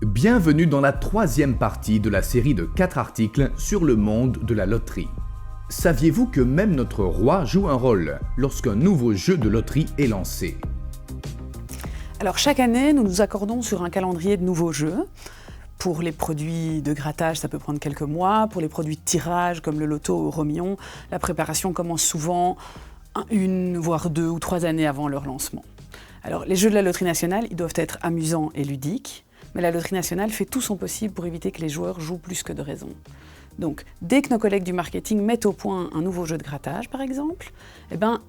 Bienvenue dans la troisième partie de la série de 4 articles sur le monde de la loterie. Saviez-vous que même notre roi joue un rôle lorsqu'un nouveau jeu de loterie est lancé ? Alors chaque année, nous nous accordons sur un calendrier de nouveaux jeux. Pour les produits de grattage, ça peut prendre quelques mois. Pour les produits de tirage, comme le loto ou Romillon, la préparation commence souvent 1, voire 2 ou 3 années avant leur lancement. Alors les jeux de la Loterie nationale, ils doivent être amusants et ludiques, mais la Loterie nationale fait tout son possible pour éviter que les joueurs jouent plus que de raison. Donc, dès que nos collègues du marketing mettent au point un nouveau jeu de grattage, par exemple,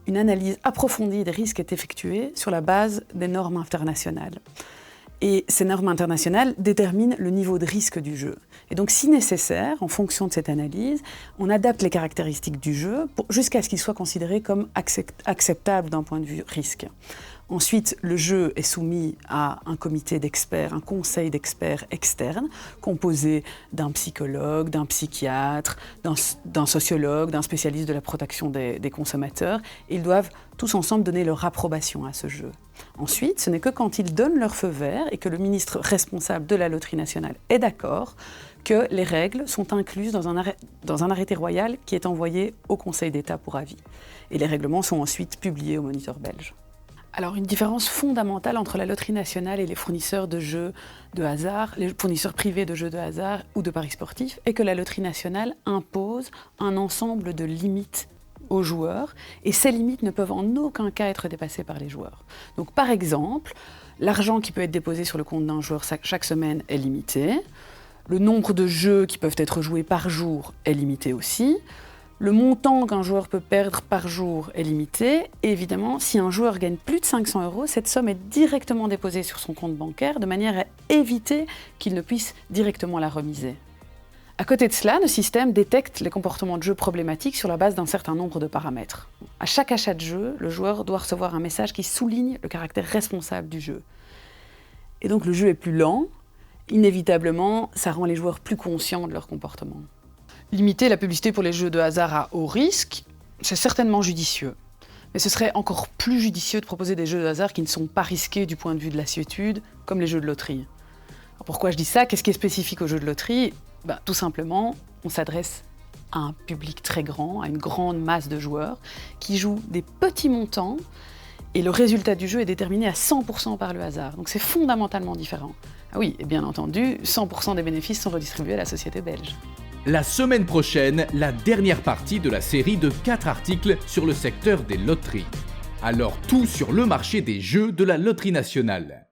une analyse approfondie des risques est effectuée sur la base des normes internationales. Et ces normes internationales déterminent le niveau de risque du jeu. Et donc, si nécessaire, en fonction de cette analyse, on adapte les caractéristiques du jeu jusqu'à ce qu'il soit considéré comme acceptable d'un point de vue risque. Ensuite, le jeu est soumis à un comité d'experts, un conseil d'experts externes, composé d'un psychologue, d'un psychiatre, d'un sociologue, d'un spécialiste de la protection des consommateurs. Ils doivent tous ensemble donner leur approbation à ce jeu. Ensuite, ce n'est que quand ils donnent leur feu vert et que le ministre responsable de la Loterie nationale est d'accord que les règles sont incluses dans un arrêté royal qui est envoyé au Conseil d'État pour avis. Et les règlements sont ensuite publiés au Moniteur belge. Alors, une différence fondamentale entre la Loterie nationale et les fournisseurs de jeux de hasard, les fournisseurs privés de jeux de hasard ou de paris sportifs, est que la Loterie nationale impose un ensemble de limites aux joueurs, et ces limites ne peuvent en aucun cas être dépassées par les joueurs. Donc, par exemple, l'argent qui peut être déposé sur le compte d'un joueur chaque semaine est limité, le nombre de jeux qui peuvent être joués par jour est limité aussi, le montant qu'un joueur peut perdre par jour est limité. Et évidemment, si un joueur gagne plus de 500 €, cette somme est directement déposée sur son compte bancaire de manière à éviter qu'il ne puisse directement la remiser. À côté de cela, le système détecte les comportements de jeu problématiques sur la base d'un certain nombre de paramètres. À chaque achat de jeu, le joueur doit recevoir un message qui souligne le caractère responsable du jeu. Et donc le jeu est plus lent. Inévitablement, ça rend les joueurs plus conscients de leur comportement. Limiter la publicité pour les jeux de hasard à haut risque, c'est certainement judicieux. Mais ce serait encore plus judicieux de proposer des jeux de hasard qui ne sont pas risqués du point de vue de l'assiétude, comme les jeux de loterie. Alors pourquoi je dis ça ? Qu'est-ce qui est spécifique aux jeux de loterie ? Tout simplement, on s'adresse à un public très grand, à une grande masse de joueurs, qui jouent des petits montants, et le résultat du jeu est déterminé à 100% par le hasard. Donc c'est fondamentalement différent. Ah oui, et bien entendu, 100% des bénéfices sont redistribués à la société belge. La semaine prochaine, la dernière partie de la série de 4 articles sur le secteur des loteries. Alors tout sur le marché des jeux de la Loterie nationale.